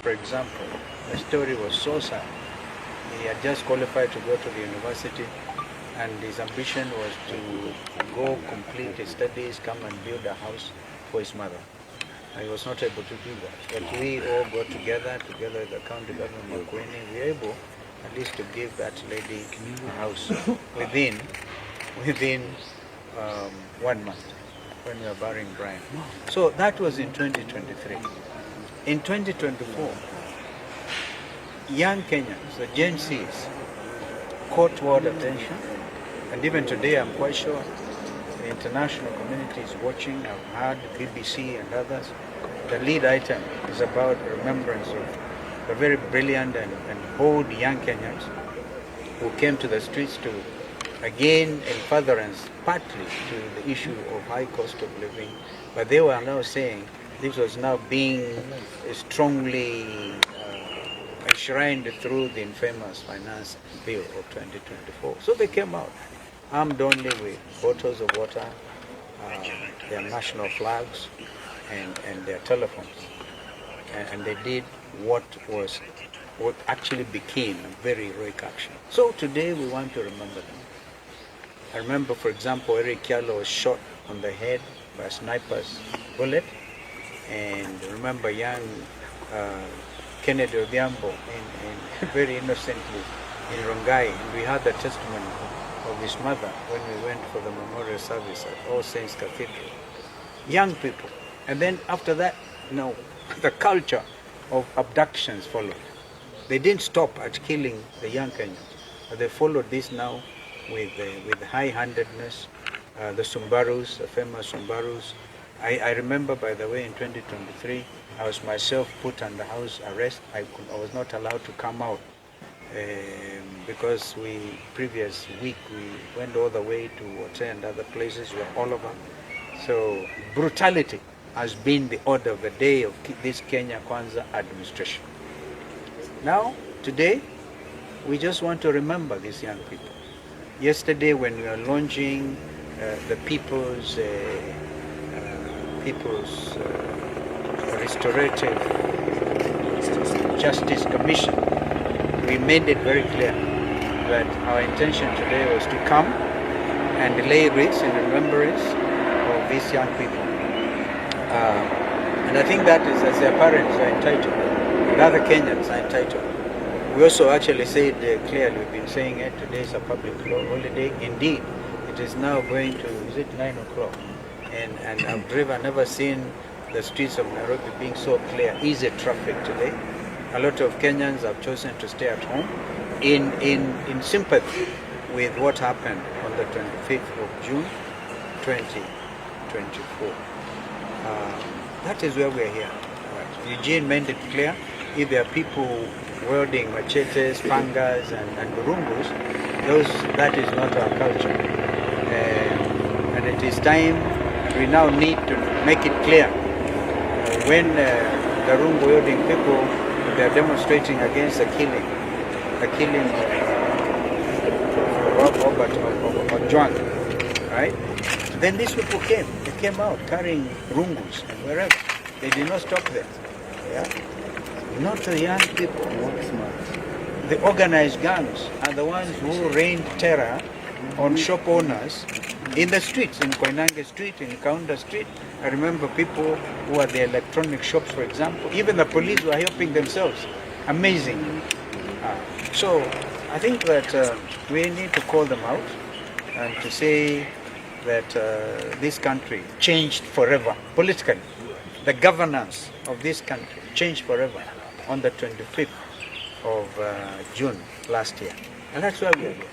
For example, the story was so sad. He had just qualified to go to the university, and his ambition was to go complete his studies, come and build a house for his mother. And he was not able to do that. But we all got together with the county government of Makueni. We were able at least to give that lady a house within 1 month when we were burying Brian. So that was in 2023. In 2024, young Kenyans, the Gen Zs, caught world attention, and even today I'm quite sure the international community is watching. I've heard BBC and others. The lead item is about the remembrance of the very brilliant and bold young Kenyans who came to the streets to, again, in furtherance partly to the issue of high cost of living, but they were now saying this was now being strongly enshrined through the infamous finance bill of 2024. So they came out, armed only with bottles of water, their national flags, and their telephones. And they did what actually became a very heroic action. So today we want to remember them. I remember, for example, Eric Kialo was shot on the head by a sniper's bullet. And remember young Kennedy Odhiambo very innocently in Rongai. And we had the testimony of his mother when we went for the memorial service at All Saints Cathedral. Young people. And then after that, the culture of abductions followed. They didn't stop at killing the young Kenyans, but they followed this now with high-handedness. The Sumbarus, the famous Sumbarus. I remember, by the way, in 2023, I was myself put under house arrest. I was not allowed to come out because previous week we went all the way to Wote and other places. We were all over. So brutality has been the order of the day of this Kenya Kwanza administration. Now, today, we just want to remember these young people. Yesterday, when we were launching the People's Restorative Justice Commission, we made it very clear that our intention today was to come and lay wreaths in remembrance of these young people. And I think that is, as their parents are entitled, and other Kenyans are entitled. We also actually said clearly, we've been saying it, today is a public holiday. Indeed, it is now going to, is it 9 o'clock? And I've never seen the streets of Nairobi being so clear, easy traffic today. A lot of Kenyans have chosen to stay at home in sympathy with what happened on the 25th of June, 2024. That is where we're here. Eugene made it clear, if there are people wielding machetes, pangas, and burungus, that is not our culture. And it is time, we now need to make it clear when the rungu wielding people, they are demonstrating against the killing of Juan, right? Then these people they came out carrying rungus and wherever. They did not stop there. Yeah? Not the young people. The organized gangs are the ones who rained terror on shop owners in the streets, in Koinange Street, in Kaunda Street. I remember people who had the electronic shops, for example. Even the police were helping themselves. Amazing. So I think that we need to call them out and to say that this country changed forever politically. The governance of this country changed forever on the 25th of June last year. And that's why we are here.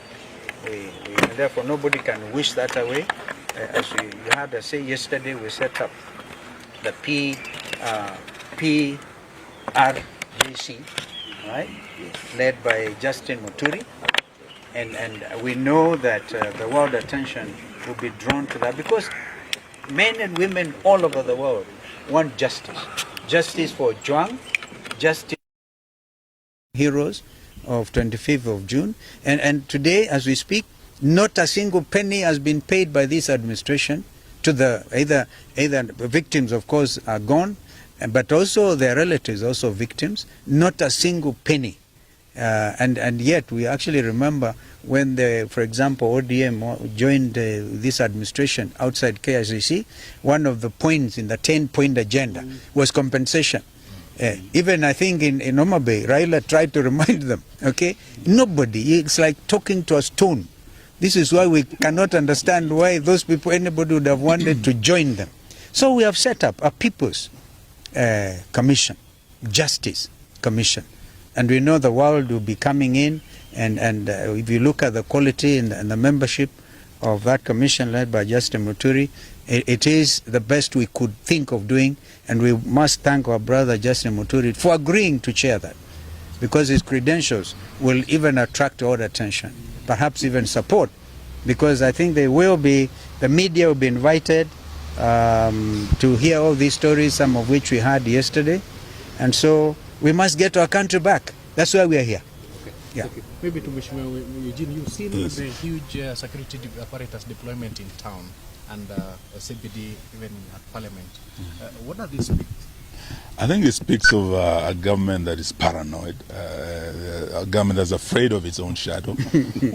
And therefore nobody can wish that away. As you heard us say yesterday, we set up the PRGC, right, led by Justin Muturi. And we know that the world attention will be drawn to that because men and women all over the world want justice. Justice for Juang, justice for heroes of 25th of June. And today, as we speak, not a single penny has been paid by this administration to the either the victims, of course, are gone, but also their relatives, also victims, not a single penny. And yet we actually remember when, for example, ODM joined this administration outside KICC, one of the points in the 10-point agenda was compensation. Even I think in Homa Bay, Raila tried to remind them, okay? Nobody, it's like talking to a stone. This is why we cannot understand why those people, anybody would have wanted to join them. So we have set up a People's Commission, Justice Commission. And we know the world will be coming in, and if you look at the quality and the membership of that commission led by Justin Muturi, it is the best we could think of doing, and we must thank our brother Justin Muturi for agreeing to chair that, because his credentials will even attract all attention, perhaps even support, because I think the media will be invited to hear all these stories, some of which we heard yesterday, and so we must get our country back. That's why we are here. Okay. Yeah. Okay. Maybe to Eugene, you've seen the huge security apparatus deployment in town and CBD even at Parliament. What does this speak? I think it speaks of a government that is paranoid, a government that's afraid of its own shadow,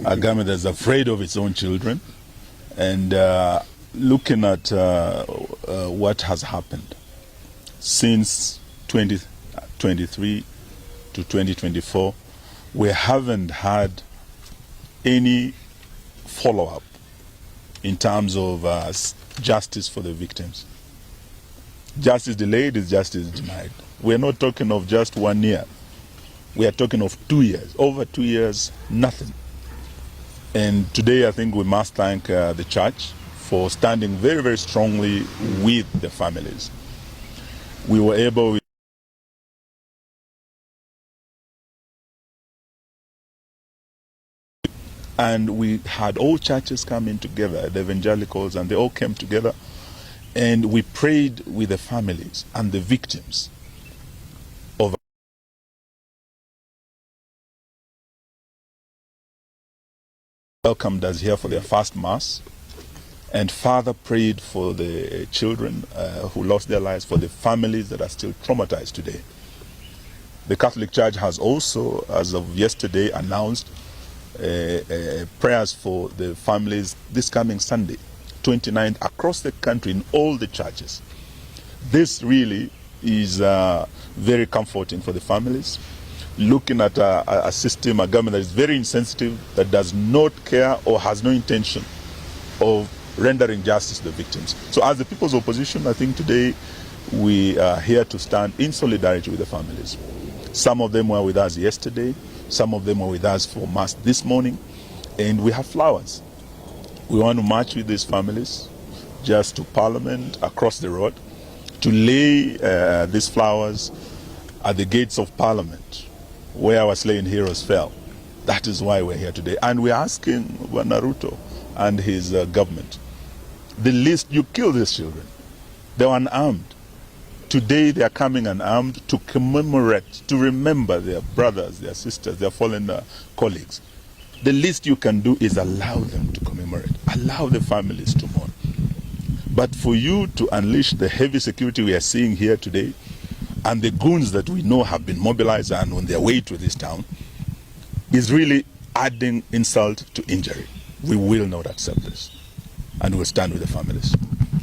a government that's afraid of its own children, and looking at what has happened since 2023 to 2024, we haven't had any follow-up in terms of justice for the victims. Justice delayed is justice denied. We're not talking of just 1 year. We are talking of 2 years. Over 2 years, nothing. And today I think we must thank the church for standing very, very strongly with the families. We were able and we had all churches coming together, the evangelicals, and they all came together, and we prayed with the families and the victims of welcomed us here for their first mass, and Father prayed for the children who lost their lives, for the families that are still traumatized today. The Catholic Church has also, as of yesterday, announced prayers for the families this coming Sunday, 29th, across the country in all the churches. This really is very comforting for the families. Looking at a system, a government that is very insensitive, that does not care or has no intention of rendering justice to the victims. So as the People's Opposition, I think today we are here to stand in solidarity with the families. Some of them were with us yesterday. Some of them were with us for Mass this morning, and we have flowers. We want to march with these families just to Parliament across the road to lay these flowers at the gates of Parliament where our slain heroes fell. That is why we're here today. And we're asking Naruto and his government, the least, you kill these children. They were unarmed. Today they are coming unarmed to commemorate, to remember their brothers, their sisters, their fallen colleagues. The least you can do is allow them to commemorate, allow the families to mourn. But for you to unleash the heavy security we are seeing here today, and the goons that we know have been mobilized and on their way to this town, is really adding insult to injury. We will not accept this, and we'll stand with the families.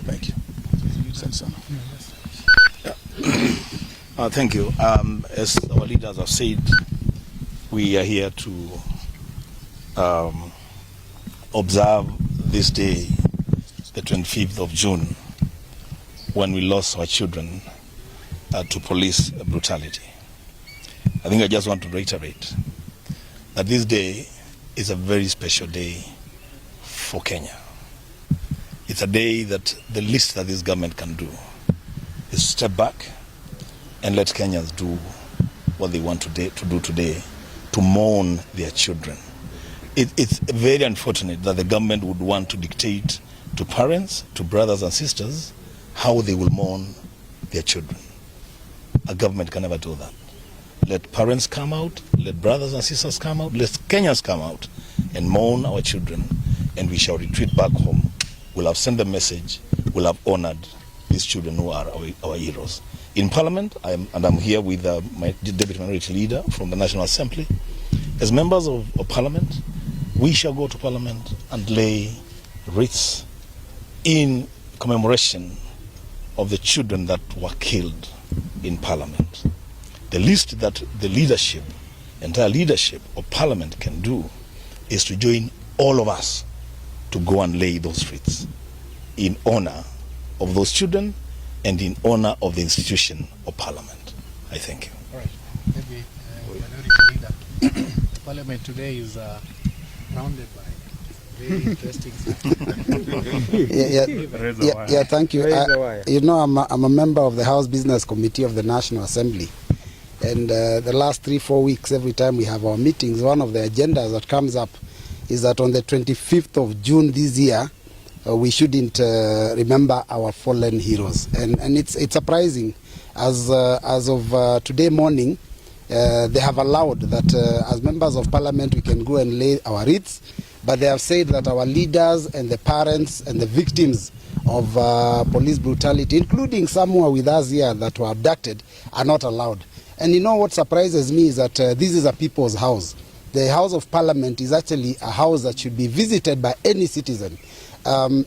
Thank you. Thank you. As our leaders have said, we are here to observe this day, the 25th of June, when we lost our children to police brutality. I think I just want to reiterate that this day is a very special day for Kenya. It's a day that the least that this government can do is step back and let Kenyans do what they want to do today, to mourn their children. It's very unfortunate that the government would want to dictate to parents, to brothers and sisters, how they will mourn their children. A government can never do that. Let parents come out, let brothers and sisters come out, let Kenyans come out and mourn our children, and we shall retreat back home. We'll have sent a message, we'll have honored these children who are our heroes. in Parliament, I'm here with my Deputy Minority Leader from the National Assembly. As members of Parliament, we shall go to Parliament and lay wreaths in commemoration of the children that were killed in Parliament. The least that the leadership, entire leadership of Parliament can do is to join all of us to go and lay those wreaths in honor of those children and in honor of the institution of Parliament. I thank you. All right. Maybe Minority Leader. Parliament today is rounded by very interesting yeah, thank you. You know, I'm a member of the House Business Committee of the National Assembly. And the last 3-4 weeks, every time we have our meetings, one of the agendas that comes up is that on the 25th of June this year, we shouldn't remember our fallen heroes. And it's surprising, as of today morning, they have allowed that as members of Parliament we can go and lay our wreaths, but they have said that our leaders and the parents and the victims of police brutality, including some who are with us here that were abducted, are not allowed. And you know what surprises me is that this is a people's house. The House of Parliament is actually a house that should be visited by any citizen.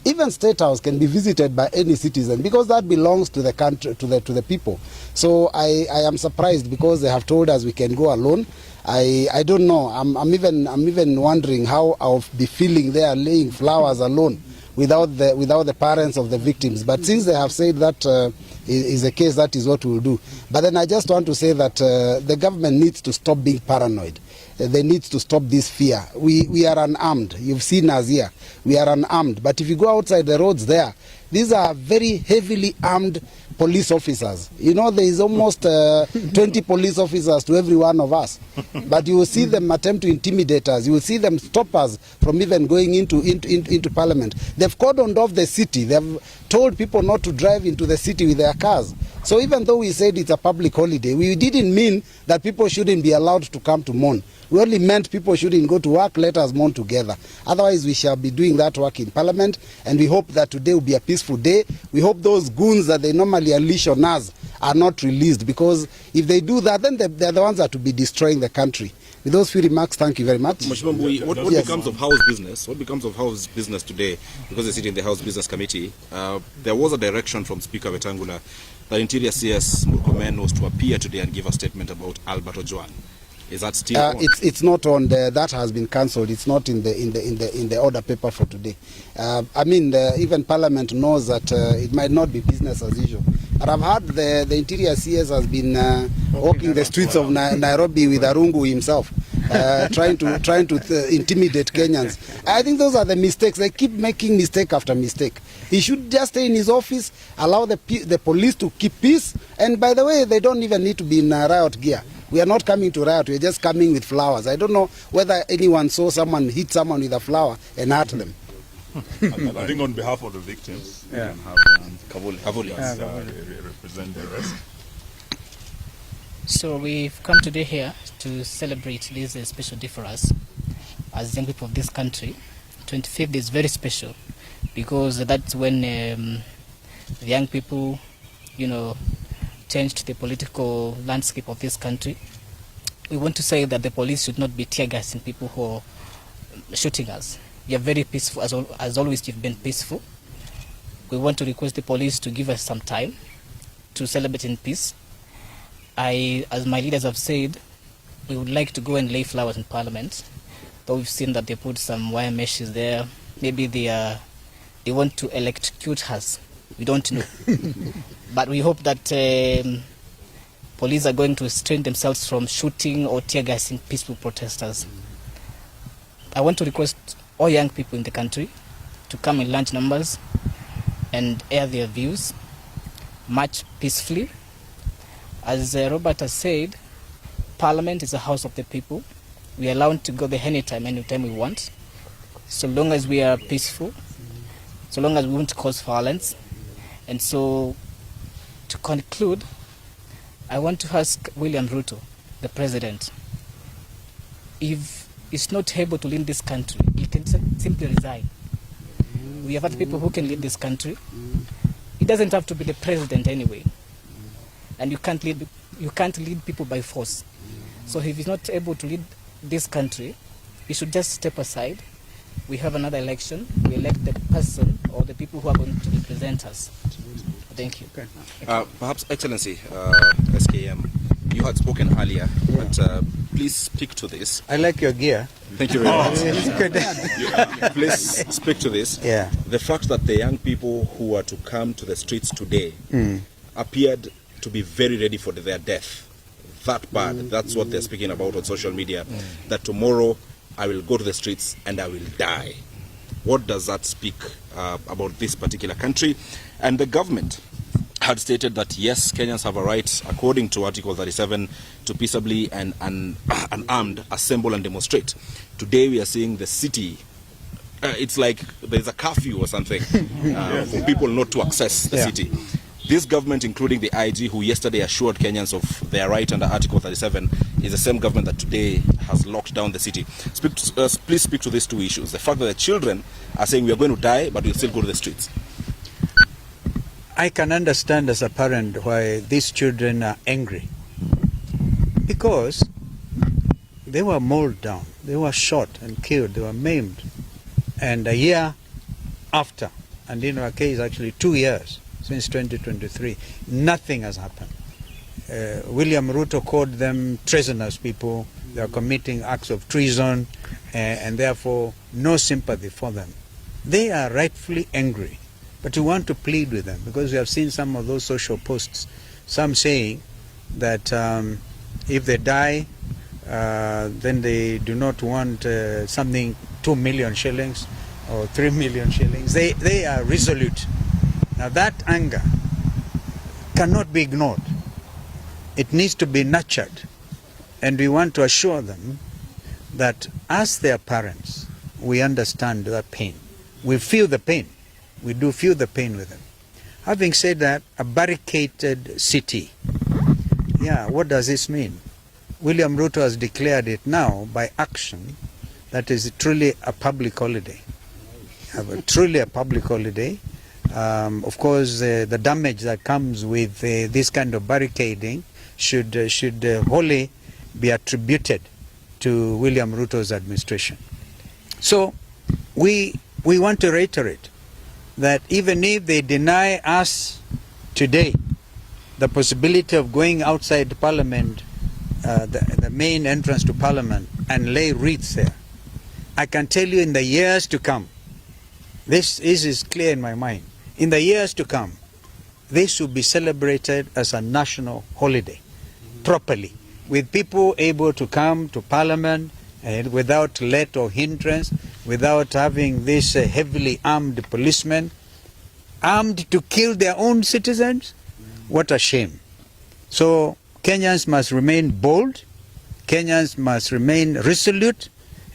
Even State House can be visited by any citizen because that belongs to the country, to the people. So I am surprised because they have told us we can go alone. I don't know. I'm even wondering how I'll be feeling there laying flowers alone without the parents of the victims. But since they have said that is the case, that is what we'll do. But then I just want to say that the government needs to stop being paranoid. They need to stop this fear. We are unarmed. You've seen us here. We are unarmed. But if you go outside the roads there, these are very heavily armed police officers. You know, there is almost 20 police officers to every one of us. But you will see them attempt to intimidate us. You will see them stop us from even going into Parliament. They've cordoned off the city. They've told people not to drive into the city with their cars. So even though we said it's a public holiday, we didn't mean that people shouldn't be allowed to come to mourn. We only meant people shouldn't go to work, let us mourn together. Otherwise, we shall be doing that work in Parliament, and we hope that today will be a peaceful day. We hope those goons that they normally unleash on us are not released, because if they do that, then they're the ones that will be destroying the country. With those few remarks, thank you very much. What yes. becomes of House business? What becomes of House business today? Because they sit in the House Business Committee. There was a direction from Speaker Wetangula that Interior CS Murkomen was to appear today and give a statement about Albert Ojwang. Is that still on? It's not on there. That has been cancelled. It's not in the order paper for today. I mean, even Parliament knows that it might not be business as usual. And I've heard the Interior CS has been walking the streets of Nairobi with Arungu himself, trying to intimidate Kenyans. I think those are the mistakes. They keep making mistake after mistake. He should just stay in his office, allow the police to keep peace. And by the way, they don't even need to be in riot gear. We are not coming to riot. We are just coming with flowers. I don't know whether anyone saw someone hit someone with a flower and hurt them. I think on behalf of the victims, we can have Kavuli represent the rest. So we've come today here to celebrate this special day for us as young people of this country. 25th is very special because that's when the young people, you know, changed the political landscape of this country. We want to say that the police should not be tear gassing people who are shooting us. We are very peaceful, as always you've been peaceful. We want to request the police to give us some time to celebrate in peace. As my leaders have said, we would like to go and lay flowers in Parliament, though we've seen that they put some wire meshes there. Maybe they want to electrocute us. We don't know. But we hope that police are going to restrain themselves from shooting or tear gassing peaceful protesters. I want to request all young people in the country to come in large numbers and air their views, march peacefully. As Robert has said, Parliament is a house of the people. We are allowed to go there anytime we want, so long as we are peaceful, so long as we won't cause violence. And so, to conclude, I want to ask William Ruto, the president, if he's not able to lead this country, he can simply resign. We have other people who can lead this country. He doesn't have to be the president anyway. and you can't lead people by force. So if he's not able to lead this country, he should just step aside. We have another election. We elect the person or the people who are going to represent us. Thank you. Okay. Perhaps, Excellency, SKM, you had spoken earlier, but please speak to this. I like your gear. Thank you very much. Please speak to this. Yeah. The fact that the young people who are to come to the streets today appeared to be very ready for their death. That bad. That's what they're speaking about on social media. That tomorrow I will go to the streets and I will die. What does that speak about this particular country? And the government had stated that yes, Kenyans have a right, according to Article 37, to peaceably and unarmed assemble and demonstrate. Today we are seeing the city, it's like there's a curfew or something for people not to access the city. This government, including the IG, who yesterday assured Kenyans of their right under Article 37, is the same government that today has locked down the city. Please speak to these two issues. The fact that the children are saying we are going to die, but we'll still go to the streets. I can understand as a parent why these children are angry. Because they were mowed down, they were shot and killed, they were maimed. And a year after, and in our case actually 2 years, since 2023, nothing has happened. William Ruto called them treasonous people. They are committing acts of treason, and therefore no sympathy for them. They are rightfully angry, but we want to plead with them because we have seen some of those social posts, some saying that if they die, then they do not want something 2 million shillings or 3 million shillings. They are resolute. Now that anger cannot be ignored. It needs to be nurtured. And we want to assure them that as their parents, we understand their pain. We feel the pain. We do feel the pain with them. Having said that, a barricaded city, what does this mean? William Ruto has declared it now by action that is truly a public holiday. Truly a public holiday. Of course, the damage that comes with this kind of barricading should wholly be attributed to William Ruto's administration. So we want to reiterate that even if they deny us today the possibility of going outside Parliament, the main entrance to Parliament, and lay wreaths there, I can tell you in the years to come, this is clear in my mind, in the years to come, this will be celebrated as a national holiday, properly, with people able to come to Parliament and without let or hindrance, without having this heavily armed policemen, armed to kill their own citizens. What a shame. So Kenyans must remain bold, Kenyans must remain resolute,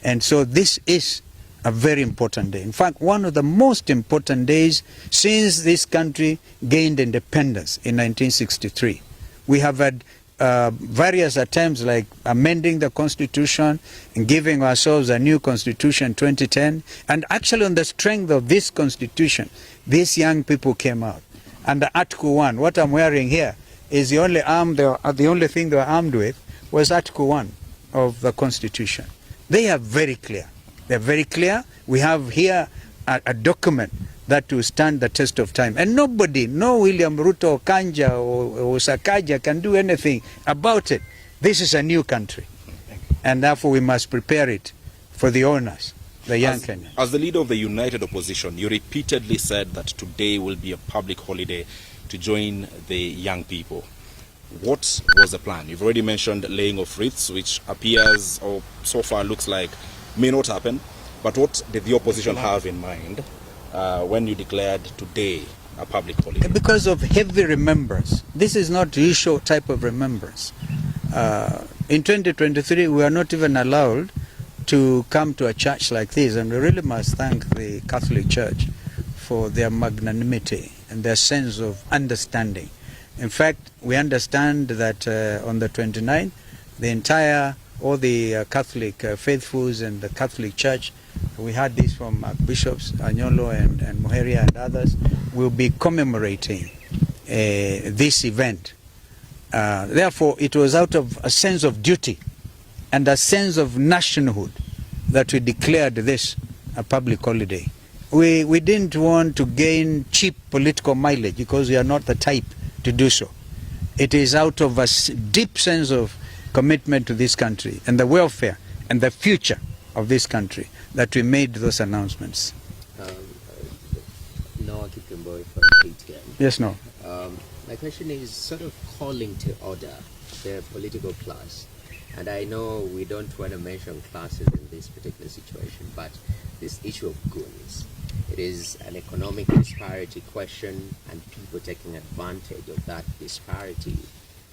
and so this is a very important day. In fact, one of the most important days since this country gained independence in 1963. We have had various attempts like amending the constitution and giving ourselves a new constitution in 2010. And actually on the strength of this constitution, these young people came out. Under Article 1, what I'm wearing here is the only thing they were armed with was Article 1 of the constitution. They are very clear. They're very clear. We have here a document that will stand the test of time. And nobody, no William Ruto, Kanja, or Sakaja can do anything about it. This is a new country. And therefore we must prepare it for the owners, the young Kenyans. As the leader of the united opposition, you repeatedly said that today will be a public holiday to join the young people. What was the plan? You've already mentioned laying of wreaths, which appears, or so far looks like, may not happen. But what did the opposition have in mind when you declared today a public holiday? Because of heavy remembrance. This is not the usual type of remembrance. In 2023, we are not even allowed to come to a church like this, and we really must thank the Catholic Church for their magnanimity and their sense of understanding. In fact, we understand that on the 29th, all the Catholic faithfuls and the Catholic Church, we had this from Bishops Anyolo and Muheria and others, will be commemorating this event Therefore, it was out of a sense of duty and a sense of nationhood that we declared this a public holiday. We didn't want to gain cheap political mileage because we are not the type to do so. It is out of a deep sense of commitment to this country and the welfare and the future of this country that we made those announcements. Noah Kipkemboy from KTN. Yes, no. My question is sort of calling to order the political class. And I know we don't want to mention classes in this particular situation, but this issue of goons, it is an economic disparity question and people taking advantage of that disparity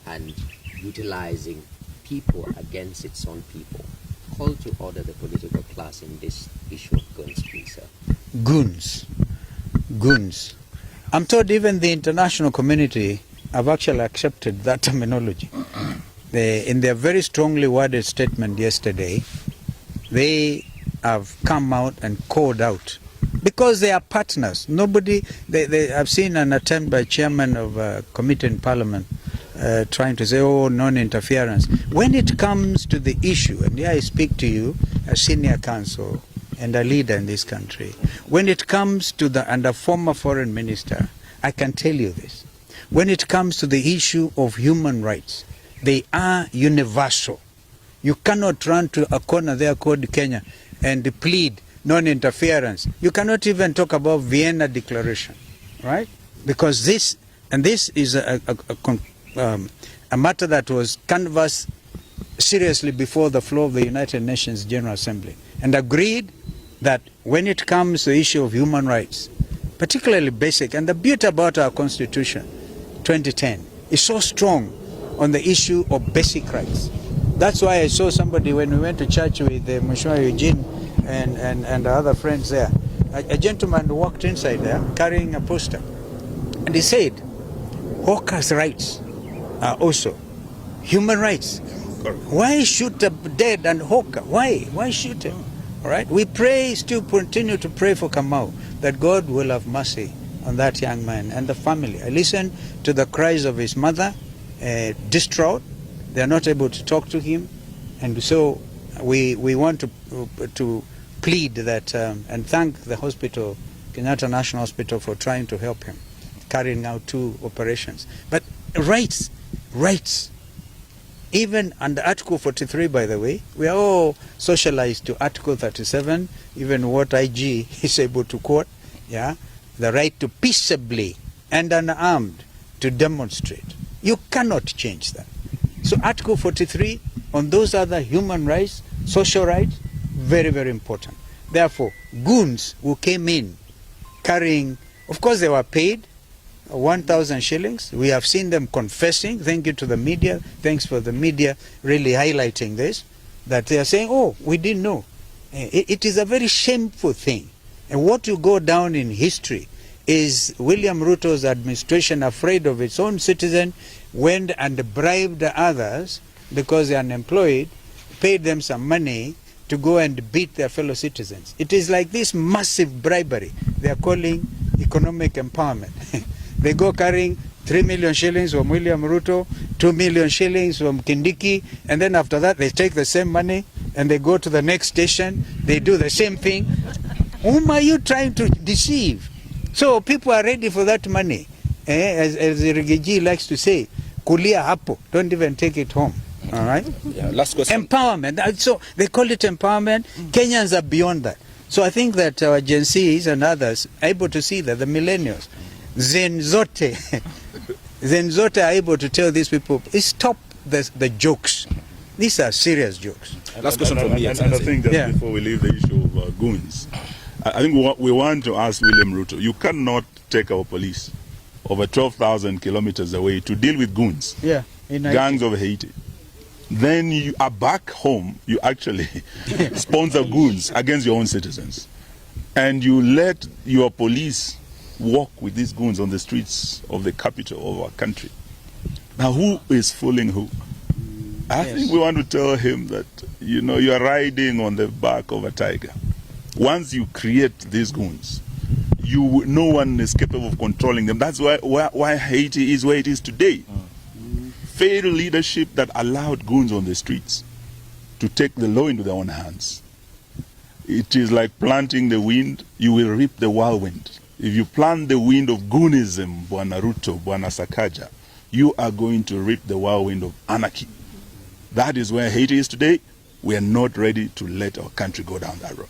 and utilizing people against its own people. Call to order the political class in this issue of goons, please, sir. Goons. Goons. I'm told even the international community have actually accepted that terminology. In their very strongly worded statement yesterday, they have come out and called out because they are partners. Nobody, I've seen an attempt by chairman of a committee in parliament trying to say, oh, non-interference. When it comes to the issue, and here I speak to you as senior counsel and a leader in this country, when it comes to and a former foreign minister, I can tell you this. When it comes to the issue of human rights, they are universal. You cannot run to a corner there called Kenya and plead non-interference. You cannot even talk about Vienna Declaration, right? Because this is a matter that was canvassed seriously before the floor of the United Nations General Assembly and agreed that when it comes to the issue of human rights, particularly basic, and the beauty about our Constitution, 2010, is so strong on the issue of basic rights. That's why I saw somebody when we went to church with Eugene and the other friends there. A gentleman walked inside there carrying a poster. And he said, hawkers' rights are also human rights. Why shoot a dead and hawker? Why? Why shoot him? All right? We pray, still continue to pray for Kamau, that God will have mercy on that young man and the family. I listened to the cries of his mother, distraught. They are not able to talk to him, and so we want to plead that and thank the hospital, Kenyatta National Hospital, for trying to help him, carrying out 2 operations. But rights, even under Article 43, by the way, we are all socialized to Article 37, even what IG is able to quote, yeah, the right to peaceably and unarmed to demonstrate. You cannot change that. So Article 43 on those other human rights, social rights, very, very important. Therefore, goons who came in carrying, of course they were paid 1,000 shillings. We have seen them confessing. Thank you to the media. Thanks for the media really highlighting this, that they are saying, oh, we didn't know. It is a very shameful thing. And what you go down in history is William Ruto's administration, afraid of its own citizen, went and bribed others because they are unemployed, paid them some money to go and beat their fellow citizens. It is like this massive bribery they are calling economic empowerment. They go carrying 3 million shillings from William Ruto, 2 million shillings from Kindiki, and then after that they take the same money and they go to the next station, they do the same thing. Whom are you trying to deceive? So people are ready for that money. As Rigiji likes to say, kulia hapo, don't even take it home. All right? Yeah, last question. Empowerment. So they call it empowerment. Kenyans are beyond that. So I think that our Gen Zs and others are able to see that the millennials, Zenzote are able to tell these people, stop the jokes. These are serious jokes. Last question from me. And I think that before we leave the issue of goons, I think we want to ask William Ruto, you cannot take our police over 12,000 kilometers away to deal with goons, gangs of Haiti. Then you are back home, you actually sponsor goons against your own citizens. And you let your police walk with these goons on the streets of the capital of our country. Now, who is fooling who? I think we want to tell him that, you know, you are riding on the back of a tiger. Once you create these goons, no one is capable of controlling them. That's why Haiti is where it is today. failed leadership that allowed goons on the streets to take the law into their own hands. It is like planting the wind, you will reap the whirlwind. If you plant the wind of goonism, Bwana Ruto, Bwana Sakaja, you are going to reap the whirlwind of anarchy. That is where Haiti is today. We are not ready to let our country go down that road.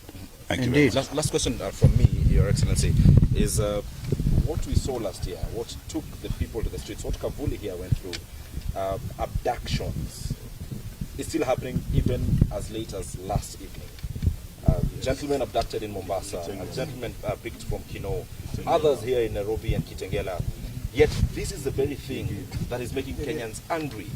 Thank you very much. Last question from me, Your Excellency, is what we saw last year, what took the people to the streets, what Kavuli here went through, abductions, is still happening even as late as last evening. Gentlemen abducted in Mombasa, a gentleman picked from Kino, others here in Nairobi and Kitengela. Yet this is the very thing that is making Kenyans angry.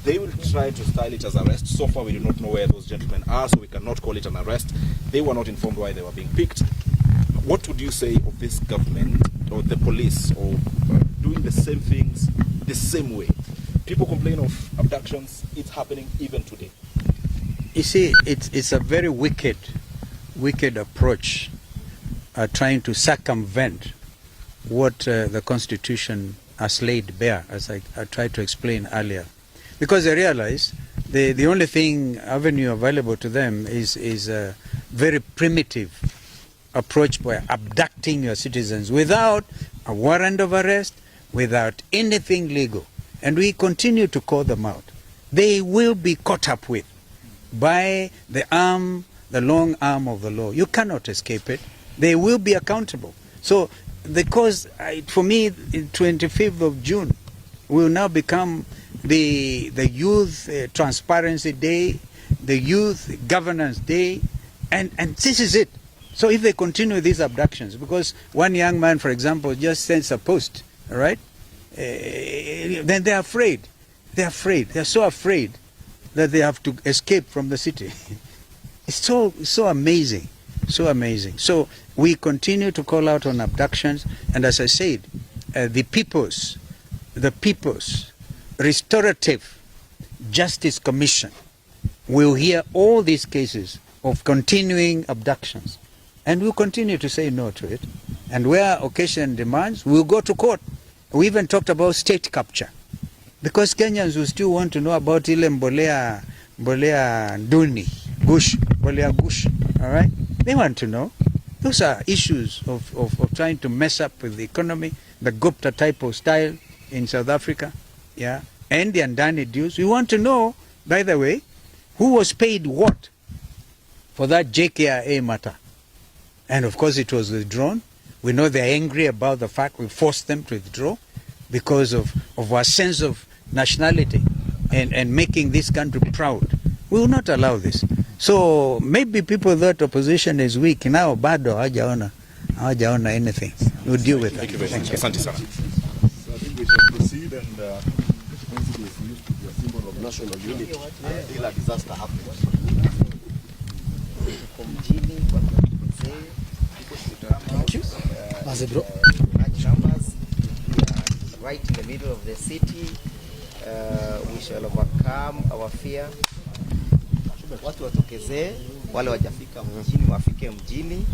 They will try to style it as arrest. So far we do not know where those gentlemen are, so we cannot call it an arrest. They were not informed why they were being picked. What would you say of this government or the police or doing the same things the same way? People complain of abductions, it's happening even today. You see, it's a very wicked approach, trying to circumvent what the Constitution has laid bare, as I tried to explain earlier. Because they realize the only avenue available to them is a very primitive approach by abducting your citizens without a warrant of arrest, without anything legal. And we continue to call them out. They will be caught up with by the long arm of the law. You cannot escape it. They will be accountable. So, because for me, 25th of June will now become the Youth Transparency Day, the Youth Governance Day, and this is it. So if they continue these abductions, because one young man, for example, just sends a post, all right, then they're afraid. They're afraid. They're so afraid that they have to escape from the city. It's so amazing, so amazing. So we continue to call out on abductions, and as I said, the People's Restorative Justice Commission will hear all these cases of continuing abductions, and we'll continue to say no to it. And where occasion demands, we'll go to court. We even talked about state capture, because Kenyans will still want to know about ile mbolea duni, mbolea gush, all right? They want to know. Those are issues of trying to mess up with the economy, the Gupta type of style in South Africa, yeah, and the Andani dues. We want to know, by the way, who was paid what for that JKIA matter. And of course it was withdrawn. We know they're angry about the fact we forced them to withdraw because of our sense of nationality and making this country proud. We will not allow this. So maybe people thought opposition is weak. Now bado hawajaona anything. We'll deal with it. Thank you very much. Asante sana. So I think we shall proceed, and principle is used to be a symbol of national unity until a disaster happens. Thank you. Numbers, right in the middle of the city. We shall overcome our fear. Watu watokezee, wale wajafika mjini wafike mjini.